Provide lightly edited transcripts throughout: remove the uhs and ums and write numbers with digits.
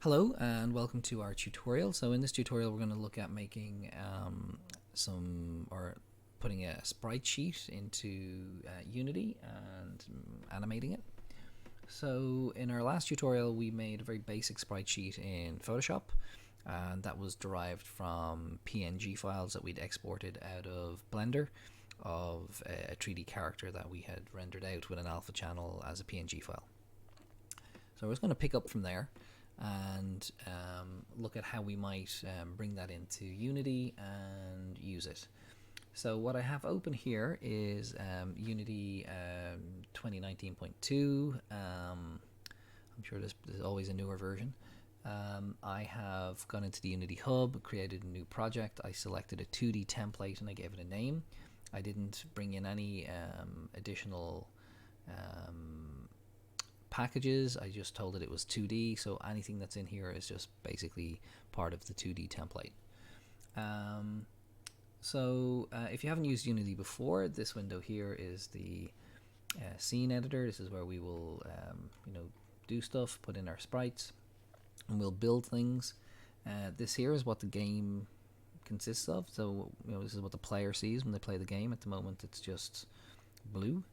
Hello and welcome to our tutorial. So in this tutorial we're going to look at making putting a sprite sheet into Unity and animating it. So in our last tutorial we made a very basic sprite sheet in Photoshop, and that was derived from PNG files that we'd exported out of Blender of a 3D character that we had rendered out with an alpha channel as a PNG file. So we're just going to pick up from there and look at how we might bring that into Unity and use it. So what I have open here is Unity 2019.2. I'm sure there's always a newer version. I have gone into the Unity Hub, created a new project. I selected a 2D template and I gave it a name. I didn't bring in any additional packages. I just told it was 2D, so anything that's in here is just basically part of the 2D template. If you haven't used Unity before, this window here is the scene editor. This is where we will do stuff, put in our sprites, and we'll build things. This here is what the game consists of. So this is what the player sees when they play the game. At the moment it's just blue.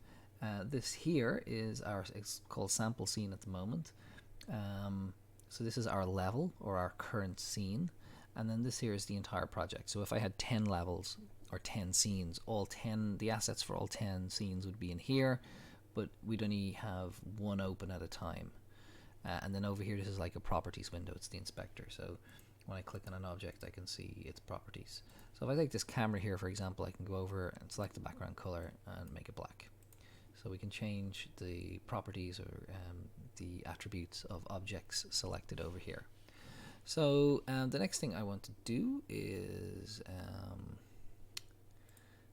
This here is it's called sample scene at the moment. So this is our level or our current scene, and then this here is the entire project. So if I had 10 levels or 10 scenes, the assets for all 10 scenes would be in here, but we'd only have one open at a time. And then over here, this is like a properties window. It's the inspector. So when I click on an object, I can see its properties. So if I take this camera here, for example, I can go over and select the background color and make it black. So we can change the properties or the attributes of objects selected over here. So the next thing I want to do is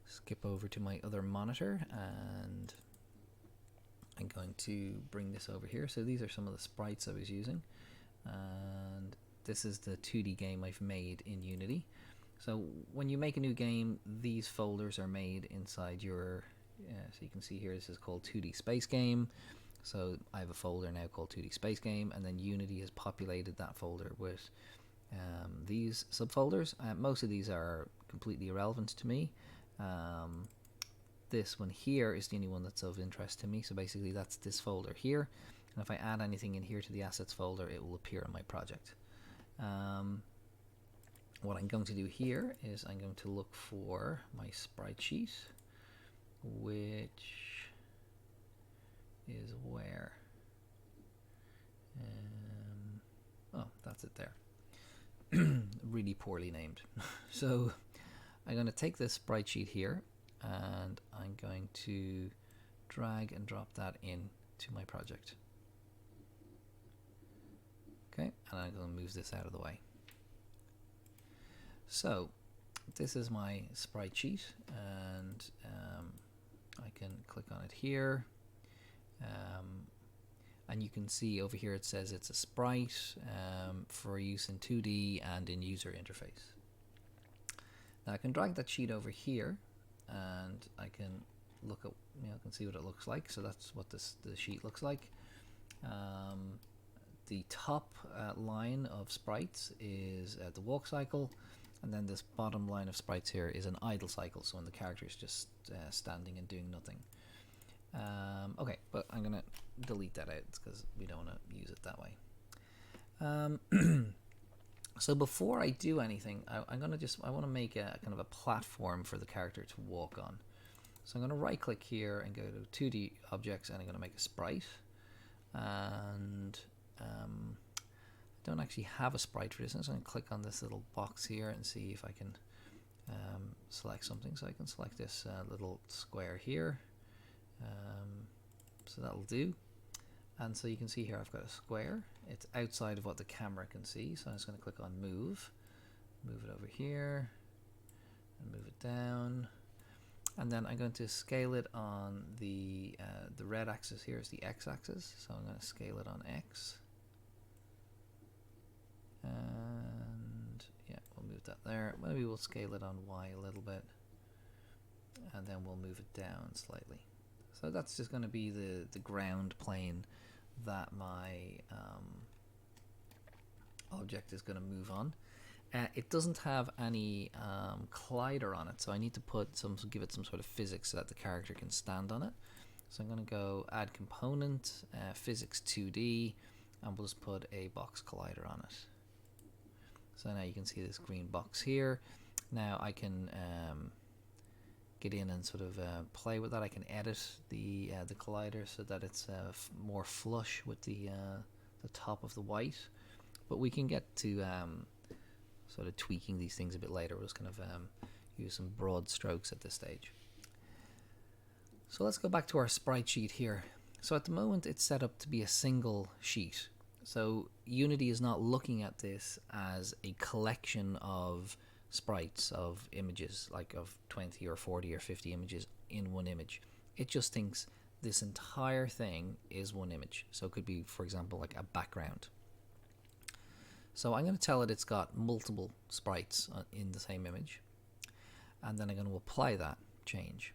skip over to my other monitor, and I'm going to bring this over here. So these are some of the sprites I was using, and this is the 2D game I've made in Unity. So when you make a new game, these folders are made inside your so you can see here this is called 2D Space Game. So I have a folder now called 2D Space Game, and then Unity has populated that folder with these subfolders. Most of these are completely irrelevant to me. This one here is the only one that's of interest to me. So basically that's this folder here, and if I add anything in here to the assets folder, it will appear in my project. What I'm going to do here is I'm going to look for my sprite sheet, which is where oh, that's it there. Really poorly named. So I'm going to take this sprite sheet here and I'm going to drag and drop that in to my project. Okay, and I'm going to move this out of the way. So this is my sprite sheet, and I can click on it here, and you can see over here it says it's a sprite for use in 2D and in user interface. Now I can drag that sheet over here, and I can look at, I can see what it looks like. So that's what the sheet looks like. The top line of sprites is the walk cycle, and then this bottom line of sprites here is an idle cycle, so when the character is just standing and doing nothing. Okay, but I'm gonna delete that out because we don't want to use it that way. So before I do anything, I want to make a kind of a platform for the character to walk on. So I'm going to right click here and go to 2D objects, and I'm going to make a sprite. And I don't actually have a sprite for this. I'm just going to click on this little box here and see if I can select something. So I can select this little square here. So that'll do. And so you can see here I've got a square. It's outside of what the camera can see. So I'm just going to click on move it over here, and move it down. And then I'm going to scale it on the red axis here is the x-axis. So I'm going to scale it on x. And yeah, we'll move that there. Maybe we'll scale it on y a little bit, and then we'll move it down slightly. So that's just going to be the ground plane that my object is going to move on. It doesn't have any collider on it, so I need to give it some sort of physics so that the character can stand on it. So I'm going to go add component, physics 2D, and we'll just put a box collider on it. So now you can see this green box here. Now I can get in and sort of play with that. I can edit the collider so that it's more flush with the top of the white. But we can get to sort of tweaking these things a bit later. We'll just kind of use some broad strokes at this stage. So let's go back to our sprite sheet here. So at the moment it's set up to be a single sheet. So Unity is not looking at this as a collection of sprites, of images, like of 20 or 40 or 50 images in one image. It just thinks this entire thing is one image. So it could be, for example, like a background. So I'm going to tell it it's got multiple sprites in the same image, and then I'm going to apply that change.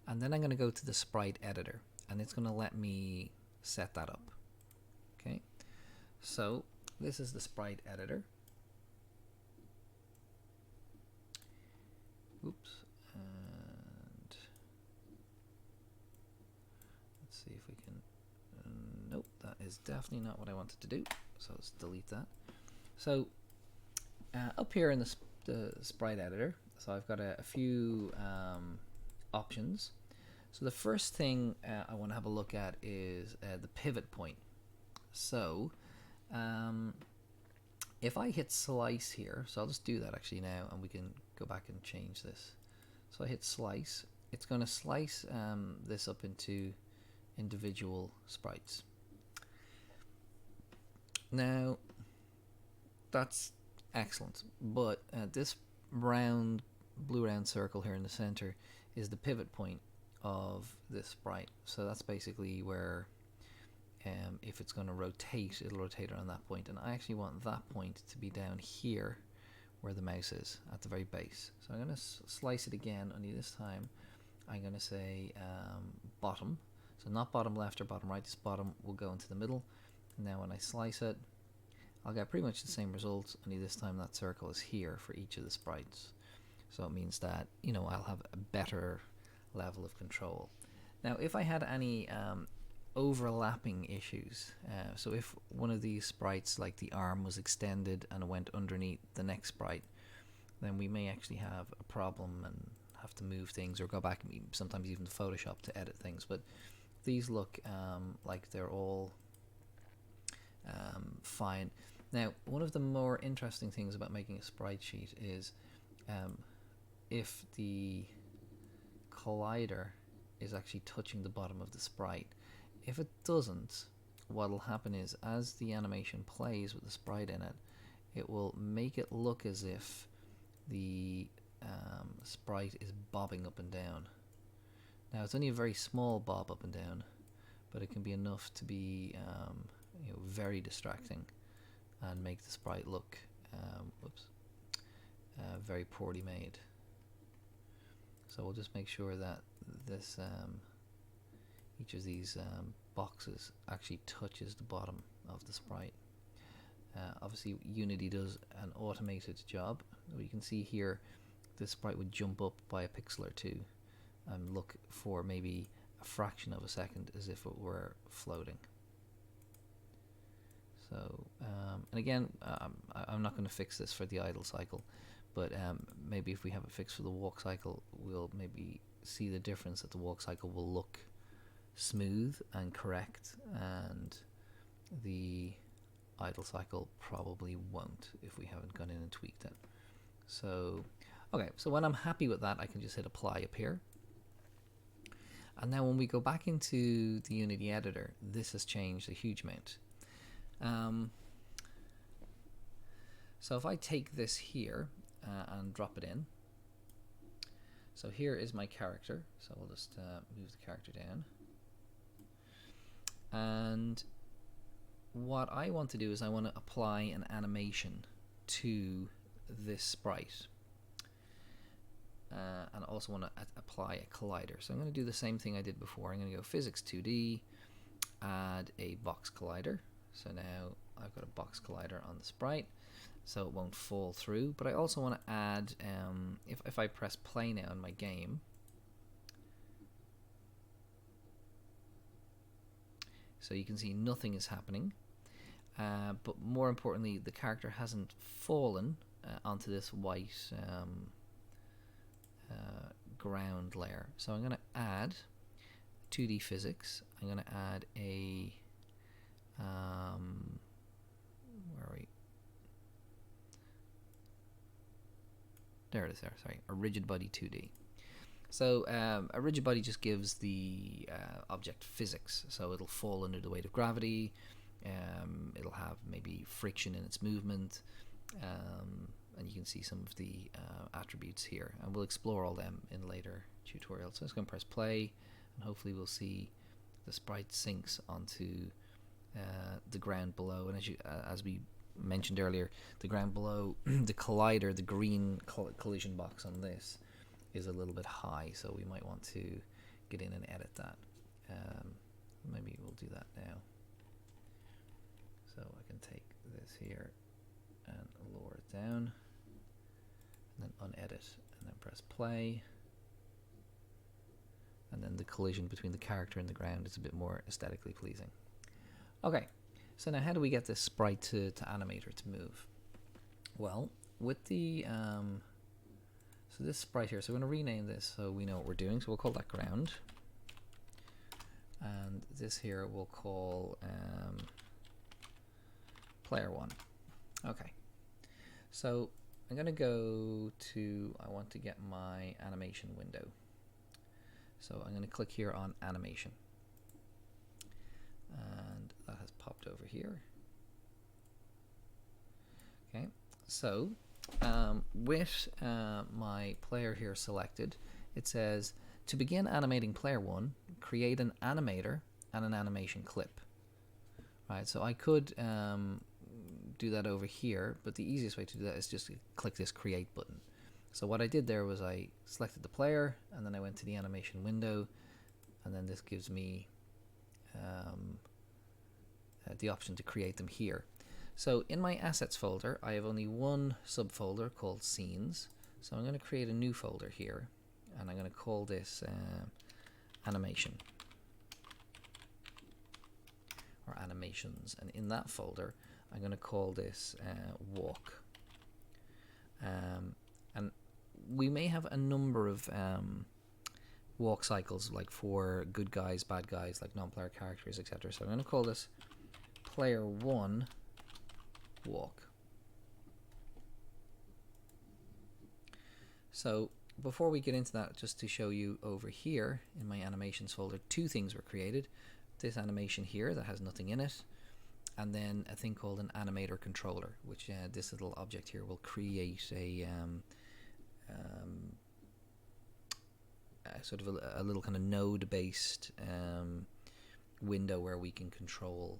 And then I'm going to go to the sprite editor, and it's going to let me set that up. Okay, so this is the sprite editor. Oops, and let's see if we can. Nope, that is definitely not what I wanted to do. So let's delete that. So up here in the sprite editor, so I've got a few options. So the first thing I want to have a look at is the pivot point. So if I hit slice here, so I'll just do that actually now, and we can go back and change this. So I hit slice. It's going to slice this up into individual sprites. Now that's excellent, but this blue round circle here in the center is the pivot point of this sprite. So that's basically where if it's going to rotate, it'll rotate around that point, and I actually want that point to be down here where the mouse is at the very base. So I'm going to slice it again, only this time I'm going to say bottom. So not bottom left or bottom right, this bottom will go into the middle. And now when I slice it, I'll get pretty much the same results, only this time that circle is here for each of the sprites. So it means that, you know, I'll have a better level of control. Now if I had any overlapping issues, so if one of these sprites, like the arm, was extended and it went underneath the next sprite, then we may actually have a problem and have to move things or go back and sometimes even to Photoshop to edit things. But these look like they're all fine. Now one of the more interesting things about making a sprite sheet is if the collider is actually touching the bottom of the sprite. If it doesn't, what will happen is as the animation plays with the sprite in it, it will make it look as if the sprite is bobbing up and down. Now it's only a very small bob up and down, but it can be enough to be you know, very distracting and make the sprite look very poorly made. So we'll just make sure that this each of these boxes actually touches the bottom of the sprite. Obviously Unity does an automated job. You can see here this sprite would jump up by a pixel or two and look for maybe a fraction of a second as if it were floating. So and again, I'm not going to fix this for the idle cycle, but maybe if we have it fixed for the walk cycle, we'll maybe see the difference, that the walk cycle will look smooth and correct, and the idle cycle probably won't if we haven't gone in and tweaked it. So okay, so when I'm happy with that, I can just hit apply up here. And now when we go back into the Unity editor, this has changed a huge amount. So if I take this here and drop it in, so here is my character, so we'll just move the character down. And what I want to do is I want to apply an animation to this sprite, and I also want to apply a collider. So I'm going to do the same thing I did before. I'm going to go physics 2D, add a box collider. So now I've got a box collider on the sprite, so it won't fall through. But I also want to add, if I press play now in my game, so you can see nothing is happening. But more importantly, the character hasn't fallen onto this white ground layer. So I'm going to add 2D physics. I'm going to add a where are we? There it is. There, sorry, a rigid body 2D. So a rigid body just gives the object physics. So it'll fall under the weight of gravity. It'll have maybe friction in its movement, and you can see some of the attributes here, and we'll explore all them in later tutorials. So I'm just going to press play, and hopefully we'll see the sprite sinks onto the ground below. And as we mentioned earlier, the ground below, the collider, the green collision box on this is a little bit high, so we might want to get in and edit that. Maybe we'll do that now. So I can take this here and lower it down, and then unedit, and then press play, and then the collision between the character and the ground is a bit more aesthetically pleasing. Okay, so now how do we get this sprite to animate or to move? Well, with the so this sprite here, so we're going to rename this so we know what we're doing. So we'll call that ground, and this here we'll call player 1. Okay, so I'm going to go to, I want to get my animation window. So I'm going to click here on animation, and that has popped over here. Okay, so with my player here selected, it says to begin animating player 1, create an animator and an animation clip. Right, so I could do that over here, but the easiest way to do that is just to click this create button. So what I did there was I selected the player, and then I went to the animation window, and then this gives me the option to create them here. So in my assets folder, I have only one subfolder called scenes. So I'm going to create a new folder here, and I'm going to call this animation or animations. And in that folder, I'm going to call this walk. And we may have a number of walk cycles, like for good guys, bad guys, like non-player characters, etc. So I'm going to call this player 1 walk. So before we get into that, just to show you over here in my animations folder, two things were created. This animation here that has nothing in it, and then a thing called an animator controller, which this little object here will create a sort of a little kind of node based window where we can control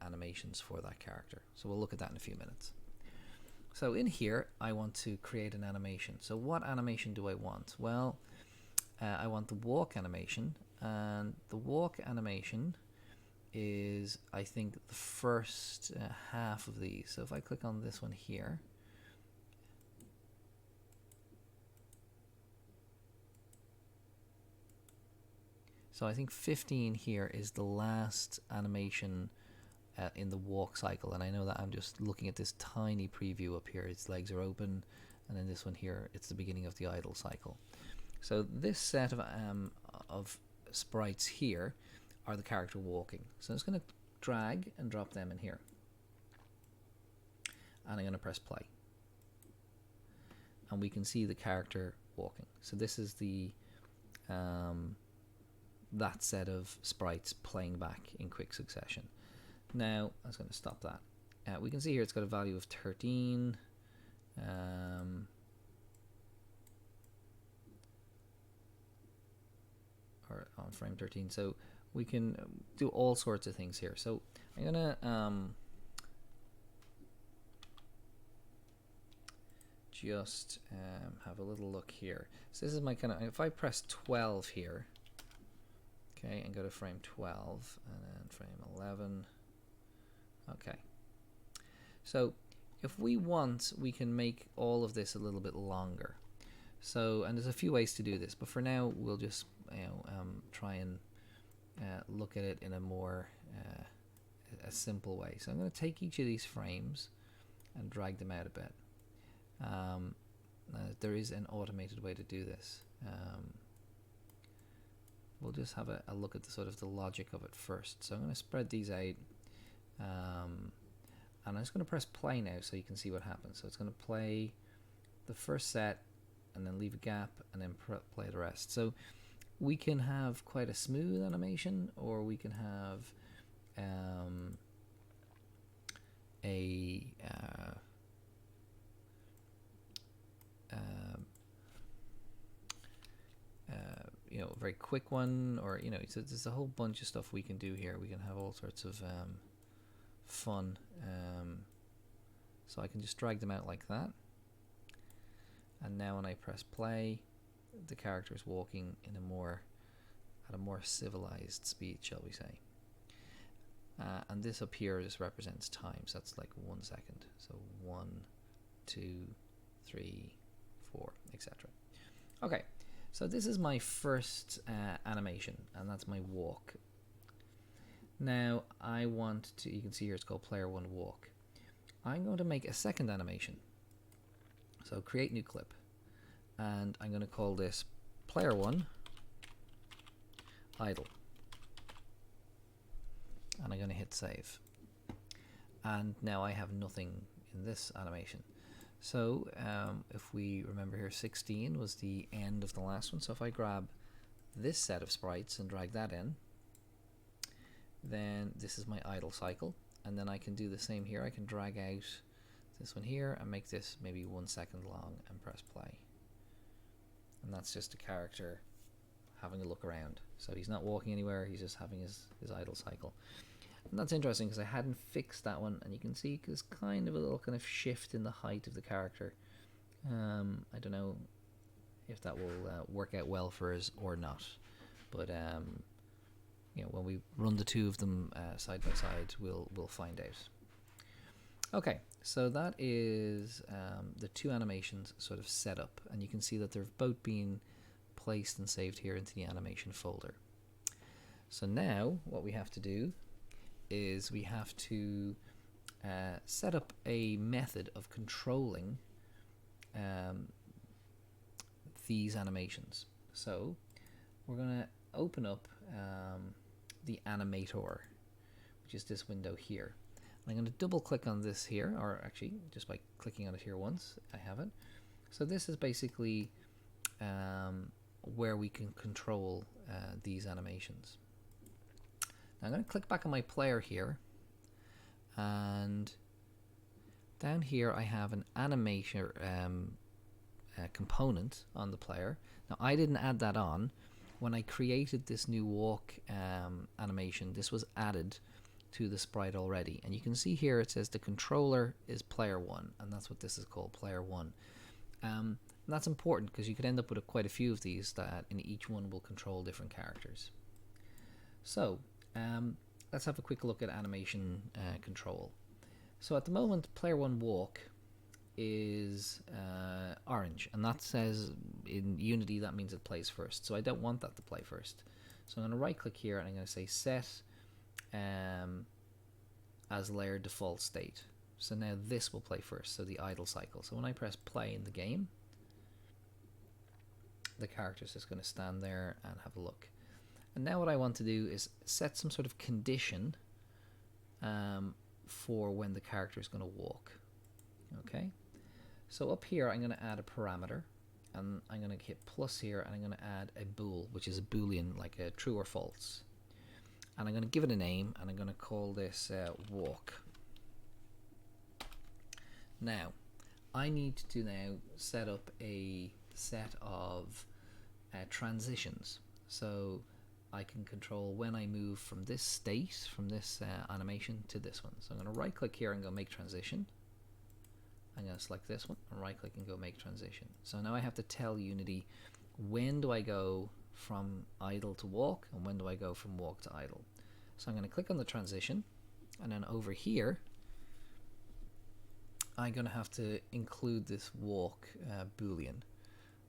animations for that character. So we'll look at that in a few minutes. So in here I want to create an animation. So what animation do I want? Well, I want the walk animation, and the walk animation is, I think, the first half of these. So if I click on this one here, so I think 15 here is the last animation in the walk cycle, and I know that I'm just looking at this tiny preview up here. Its legs are open, and then this one here, it's the beginning of the idle cycle. So this set of sprites here are the character walking. So I'm just going to drag and drop them in here, and I'm going to press play, and we can see the character walking. So this is the that set of sprites playing back in quick succession. Now I was going to stop that. We can see here it's got a value of 13. Or on frame 13. So we can do all sorts of things here. So I'm going to just have a little look here. So this is my kind of, if I press 12 here, okay, and go to frame 12 and then frame 11. Okay, So if we want, we can make all of this a little bit longer. So, and there's a few ways to do this, but for now we'll just try and look at it in a more a simple way. So I'm going to take each of these frames and drag them out a bit. There is an automated way to do this. We'll just have a look at the sort of the logic of it first. So I'm going to spread these out, and I'm just going to press play now so you can see what happens. So it's going to play the first set and then leave a gap and then play the rest. So we can have quite a smooth animation, or we can have a very quick one, or so there's a whole bunch of stuff we can do here. We can have all sorts of fun. So I can just drag them out like that, and now when I press play, the character is walking at a more civilized speed, shall we say. And this up here just represents time, so that's like 1 second. So 1, 2, 3, 4, etc. Okay, so this is my first animation, and that's my walk. Now I want to, you can see here it's called player 1 walk. I'm going to make a second animation. So create new clip, and I'm going to call this player 1 idle. And I'm going to hit save. And now I have nothing in this animation. So if we remember here, 16 was the end of the last one. So if I grab this set of sprites and drag that in, then this is my idle cycle. And then I can do the same here. I can drag out this one here and make this maybe 1 second long and press play. And that's just a character having a look around. So he's not walking anywhere, he's just having his idle cycle. And that's interesting because I hadn't fixed that one, and you can see there's kind of a little kind of shift in the height of the character. I don't know if that will work out well for us or not, but when we run the two of them side by side, we'll find out. Okay, so that is the two animations sort of set up, and you can see that they've both been placed and saved here into the animation folder. So now what we have to do is we have to set up a method of controlling these animations. So we're going to open up the animator, which is this window here. I'm going to double click on this here, or actually just by clicking on it here once, I have it. So this is basically where we can control these animations. Now I'm going to click back on my player here, and down here I have an animator component on the player. Now I didn't add that on. When I created this new walk animation, this was added to the sprite already, and you can see here it says the controller is player 1, and that's what this is called, player 1. And that's important because you could end up with quite a few of these that in each one will control different characters. So let's have a quick look at animation control. So at the moment, player 1 walk is orange, and that says in Unity that means it plays first. So I don't want that to play first. So I'm going to right click here and I'm going to say set as layer default state. So now this will play first, so the idle cycle. So when I press play in the game, the character's just going to stand there and have a look. And now what I want to do is set some sort of condition for when the character is going to walk. Okay, so up here I'm going to add a parameter, and I'm going to hit plus here, and I'm going to add a bool, which is a boolean, like a true or false. And I'm going to give it a name, and I'm going to call this walk. Now I need to now set up a set of transitions, so I can control when I move from this state, from this animation to this one. So I'm going to right click here and go make transition. I'm going to select this one and right click and go make transition. So now I have to tell Unity when do I go from idle to walk and when do I go from walk to idle. So I'm going to click on the transition, and then over here I'm going to have to include this walk boolean.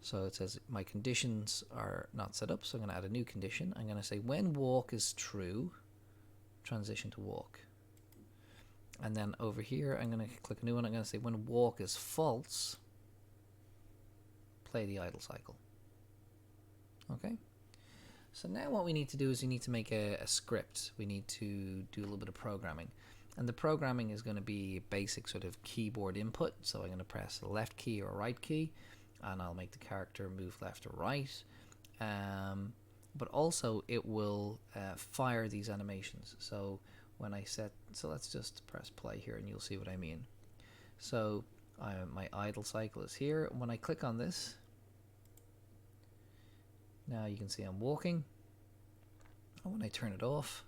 So it says my conditions are not set up, so I'm going to add a new condition. I'm going to say when walk is true, transition to walk. And then over here, I'm going to click a new one. I'm going to say when walk is false, play the idle cycle. Okay. So now what we need to do is we need to make a script. We need to do a little bit of programming. And the programming is going to be basic sort of keyboard input. So I'm going to press the left key or right key, and I'll make the character move left or right. But also it will fire these animations. So when I set, so let's just press play here and you'll see what I mean. So my idle cycle is here. When I click on this, now you can see I'm walking. And when I turn it off,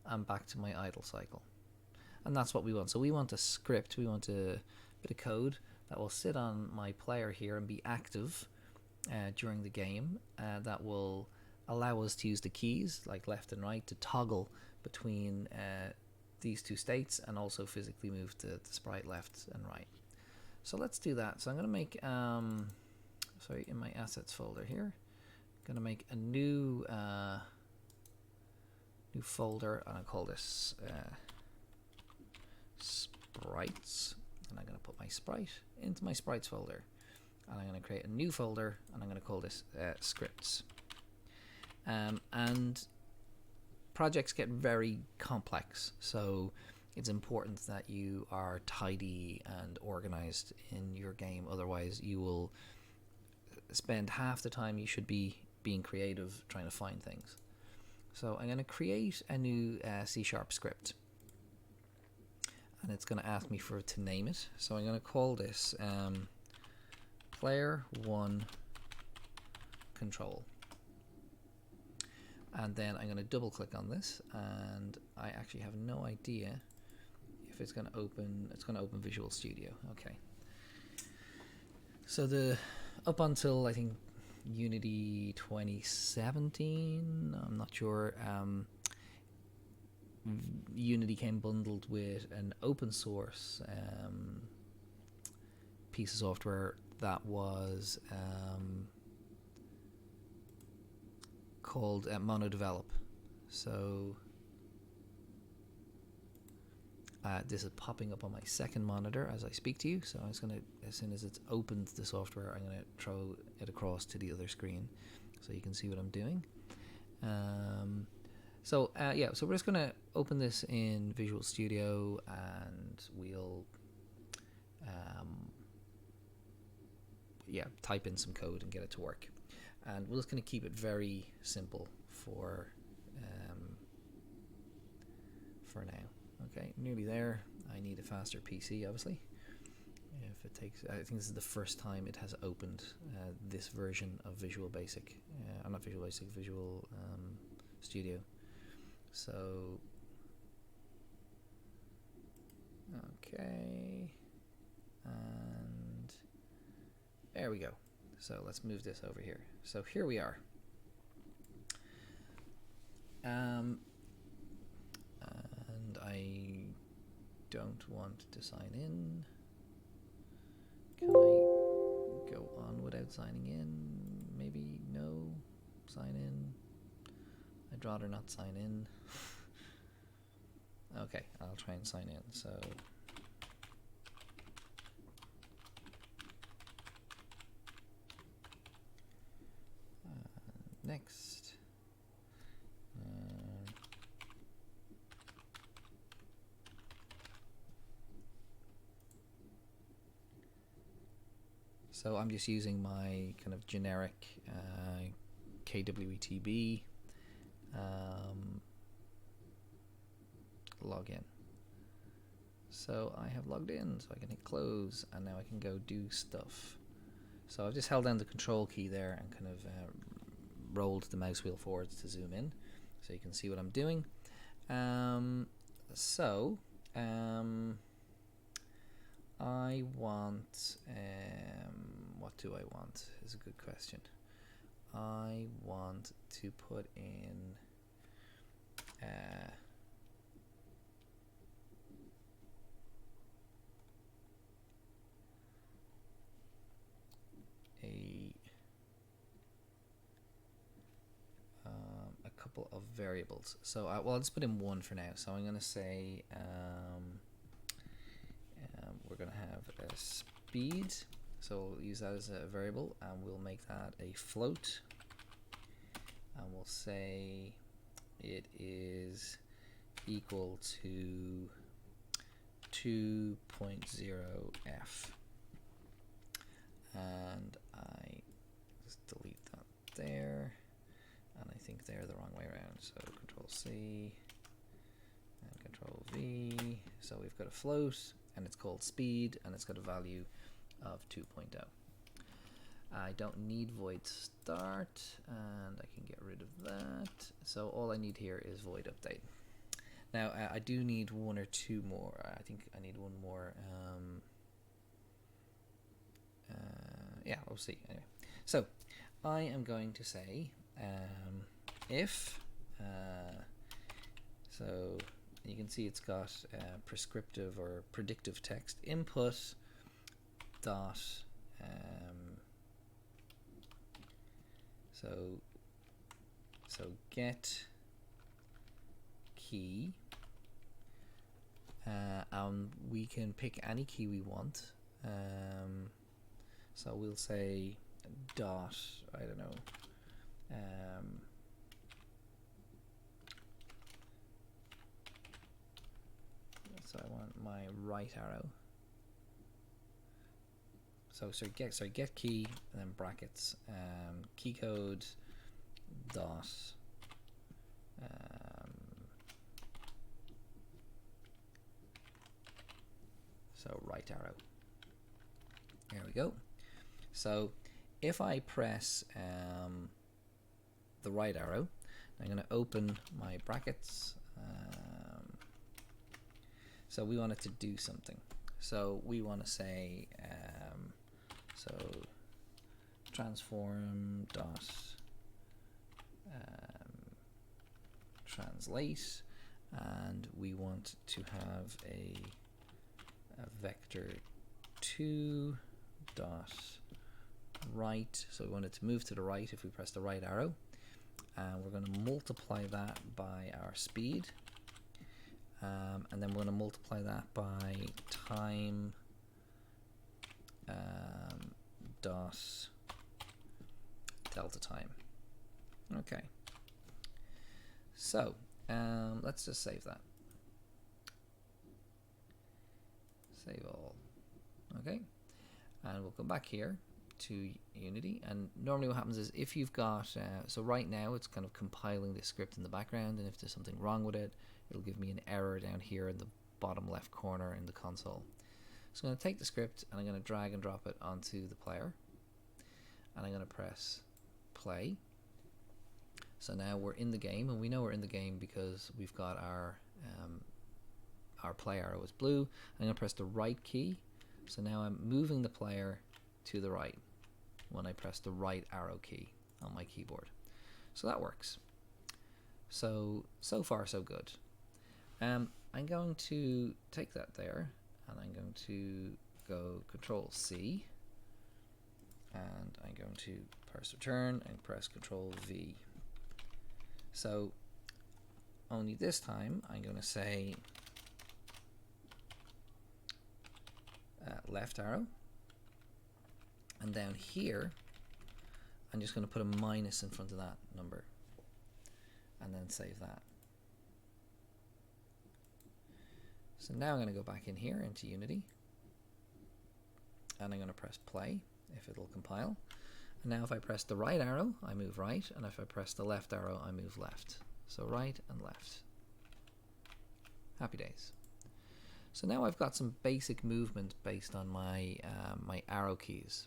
I'm back to my idle cycle. And that's what we want. So we want a script, we want a bit of code that will sit on my player here and be active during the game. That will allow us to use the keys, like left and right, to toggle between these two states and also physically move the sprite left and right. So let's do that. So I'm going to make, sorry, in my assets folder here, I'm going to make a new new folder, and I'll call this sprites, and I'm going to put my sprite into my sprites folder, and I'm going to create a new folder, and I'm going to call this scripts. And projects get very complex, so it's important that you are tidy and organized in your game, otherwise you will spend half the time you should be being creative trying to find things. So I'm going to create a new C# script, and it's going to ask me to name it. So I'm going to call this player1 control, and then I'm going to double click on this, and I actually have no idea if it's going to open. It's going to open Visual Studio. Okay. So up until I think Unity 2017, I'm not sure, Unity came bundled with an open source piece of software that was called MonoDevelop. So this is popping up on my second monitor as I speak to you. So I'm just going to, as soon as it's opened the software, I'm going to throw it across to the other screen so you can see what I'm doing. So we're just going to open this in Visual Studio, and we'll type in some code and get it to work. And we're just going to keep it very simple for now. Okay, nearly there. I need a faster PC, obviously. If it takes, I think this is the first time it has opened this version of Visual Basic. Not Visual Basic, Visual Studio. So, okay, and there we go. So let's move this over here. So here we are. And I don't want to sign in. Can I go on without signing in? Maybe no. Sign in. I'd rather not sign in. Okay, I'll try and sign in. So next. So I'm just using my kind of generic KWETB login. So I have logged in, so I can hit close, and now I can go do stuff. So I've just held down the control key there and kind of rolled the mouse wheel forwards to zoom in, so you can see what I'm doing. I want, what do I want is a good question. I want to put in variables. So well, I'll just put in one for now. So I'm going to say we're going to have a speed. So we'll use that as a variable, and we'll make that a float. And we'll say it is equal to 2.0f. And I just delete that there. And I think they're the wrong way around. So Control C and Control V. So we've got a float, and it's called speed, and it's got a value of 2.0. I don't need void start, and I can get rid of that. So all I need here is void update. Now I do need one or two more. I think I need one more. Yeah, we'll see. Anyway, so I am going to say if so you can see it's got prescriptive or predictive text input dot so get key, we can pick any key we want. So we'll say dot, I don't know, so I want my right arrow. So get key, and then brackets, key code dot so right arrow. There we go. So if I press the right arrow, I'm going to open my brackets. So we want it to do something. So we want to say so transform dot translate, and we want to have a vector 2 dot right. So we want it to move to the right if we press the right arrow, and we're going to multiply that by our speed, and then we're going to multiply that by time dot delta time. Okay, so let's just save that. Save all. Okay, and we'll come back here to Unity, and normally what happens is if you've got so right now it's kind of compiling this script in the background, and if there's something wrong with it, it'll give me an error down here in the bottom left corner in the console. So I'm going to take the script and I'm going to drag and drop it onto the player, and I'm going to press play. So now we're in the game, and we know we're in the game because we've got our play arrow is blue. I'm going to press the right key, so now I'm moving the player to the right when I press the right arrow key on my keyboard. So that works. So far so good. I'm going to take that there, and I'm going to go Control C, and I'm going to press return and press Control V. So only this time I'm going to say left arrow, and down here I'm just going to put a minus in front of that number, and then save that. So now I'm going to go back in here into Unity, and I'm going to press play if it'll compile. And now if I press the right arrow, I move right, and if I press the left arrow, I move left. So right and left. Happy days. So now I've got some basic movement based on my my arrow keys.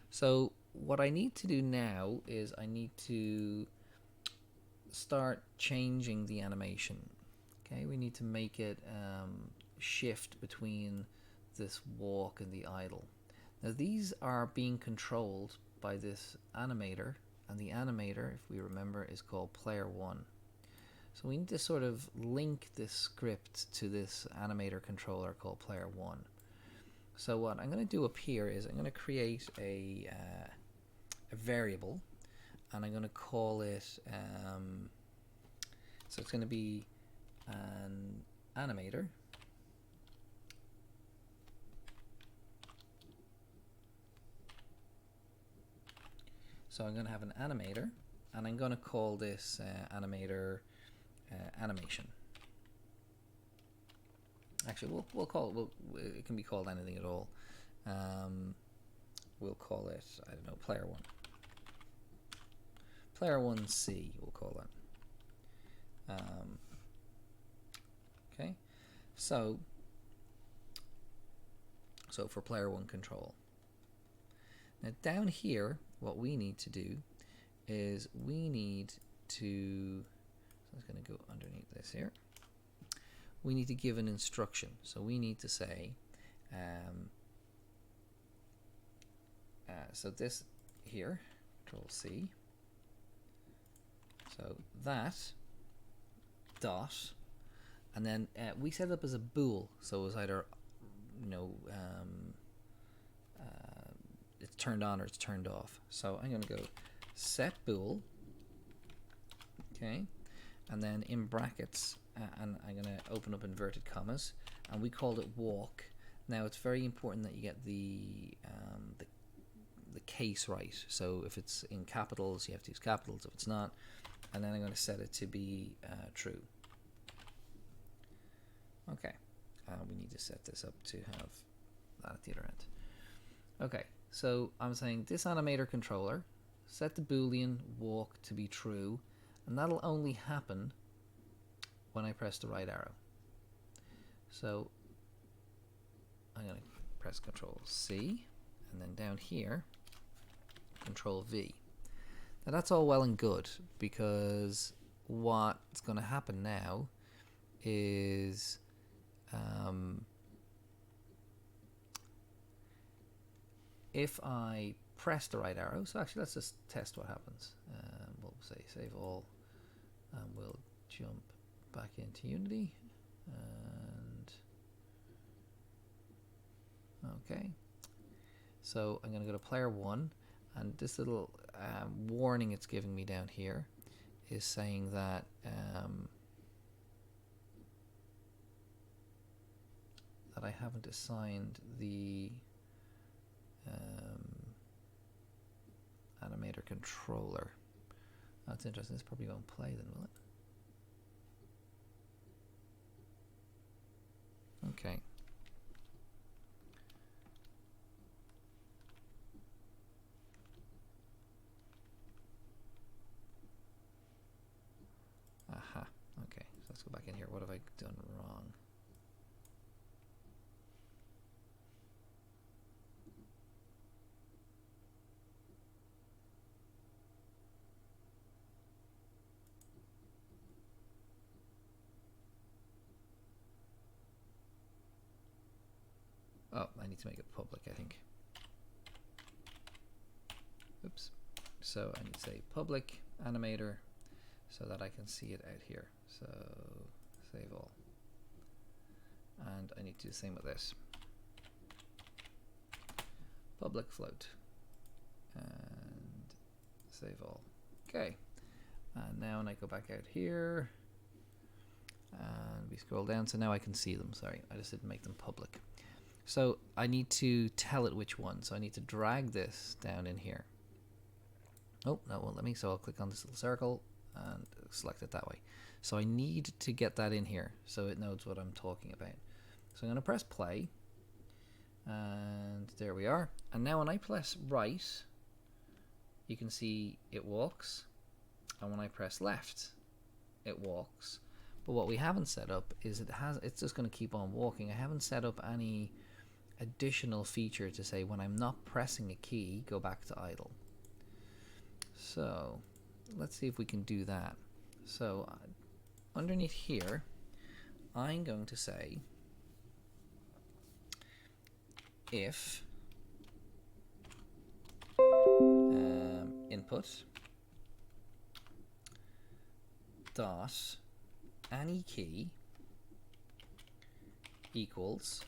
So what I need to do now is I need to start changing the animation. Okay, we need to make it shift between this walk and the idle. Now these are being controlled by this animator, and the animator, if we remember, is called player 1. So we need to sort of link this script to this animator controller called player 1. So what I'm going to do up here is I'm going to create a variable, and I'm going to call it So it's going to be an animator. So I'm going to have an animator, and I'm going to call this animator animation. Actually, we'll call it. It can be called anything at all. We'll call it, I don't know, player one. Player 1C, we'll call it. Okay, so for player one control. Now down here, what we need to do is we need to, so I'm going to go underneath this here. We need to give an instruction. So we need to say, so this here, Control C. So that dot, and then we set it up as a bool. So it was either, it's turned on or it's turned off. So I'm going to go set bool. Okay, and then in brackets, and I'm going to open up inverted commas, and we called it walk. Now it's very important that you get the case right. So if it's in capitals, you have to use capitals. If it's not, and then I'm going to set it to be true. Okay, we need to set this up to have that at the other end. Okay, so I'm saying this animator controller, set the boolean walk to be true, and that'll only happen when I press the right arrow. So I'm going to press Control C, and then down here Control V. Now that's all well and good, because what's going to happen now is if I press the right arrow, so actually let's just test what happens. We'll say save all, and we'll jump back into Unity, and okay, so I'm going to go to player one, and this little warning it's giving me down here is saying that that I haven't assigned the animator controller. That's interesting. This probably won't play then, will it? Okay. Aha. Okay. So let's go back in here. What have I done wrong? Oh, I need to make it public, I think. Oops. So I need to say public animator so that I can see it out here. So save all. And I need to do the same with this. Public float. And save all. Okay. And now when I go back out here, and we scroll down, so now I can see them. Sorry, I just didn't make them public. So I need to tell it which one. So I need to drag this down in here. Oh, no, it won't let me. So I'll click on this little circle and select it that way. So I need to get that in here so it knows what I'm talking about. So I'm going to press play. And there we are. And now when I press right, you can see it walks. And when I press left, it walks. But what we haven't set up is it's just going to keep on walking. I haven't set up any additional feature to say when I'm not pressing a key, go back to idle. So let's see if we can do that. So underneath here, I'm going to say if input dot any key equals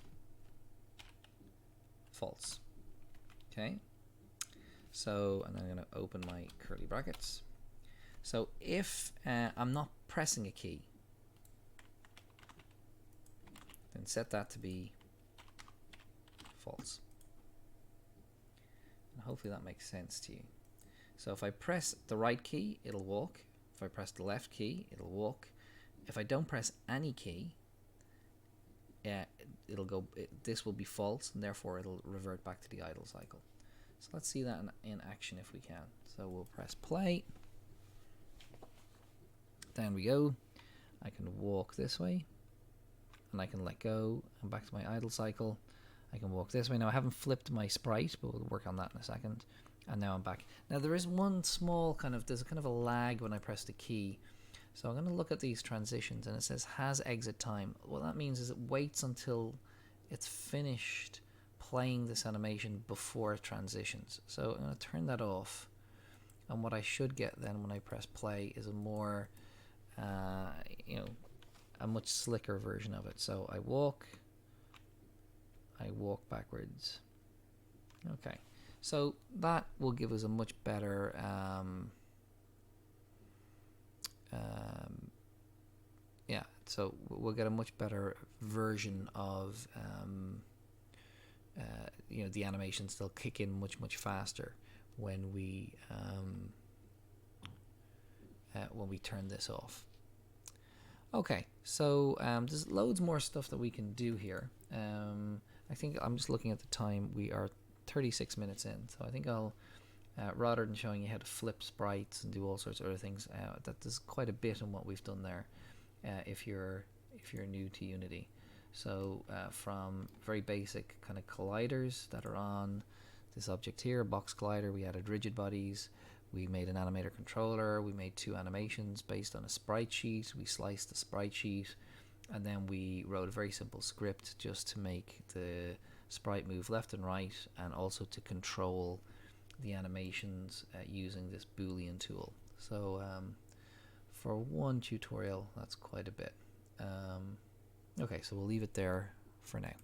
false. Okay, so and then I'm going to open my curly brackets. So if I'm not pressing a key, then set that to be false. And hopefully that makes sense to you. So if I press the right key, it'll walk. If I press the left key, it'll walk. If I don't press any key, it'll go. This will be false, and therefore it'll revert back to the idle cycle. So let's see that in action if we can. So we'll press play. Down we go. I can walk this way, and I can let go, and back to my idle cycle. I can walk this way. Now I haven't flipped my sprite, but we'll work on that in a second. And now I'm back. Now there is one small there's a kind of a lag when I press the key. So I'm going to look at these transitions, and it says has exit time. What that means is it waits until it's finished playing this animation before it transitions. So I'm going to turn that off. And what I should get then when I press play is a more, a much slicker version of it. So I walk backwards. Okay. So that will give us a much better so we'll get a much better version of the animations. They'll kick in much faster when we turn this off. Okay, so there's loads more stuff that we can do here. I think I'm just looking at the time. We are 36 minutes in, so I think I'll rather than showing you how to flip sprites and do all sorts of other things, that there's quite a bit in what we've done there. If you're new to Unity, so from very basic kind of colliders that are on this object here, box collider, we added rigid bodies, we made an animator controller, we made 2 animations based on a sprite sheet, we sliced the sprite sheet, and then we wrote a very simple script just to make the sprite move left and right, and also to control the animations using this Boolean tool. So for one tutorial, that's quite a bit. Okay, so we'll leave it there for now.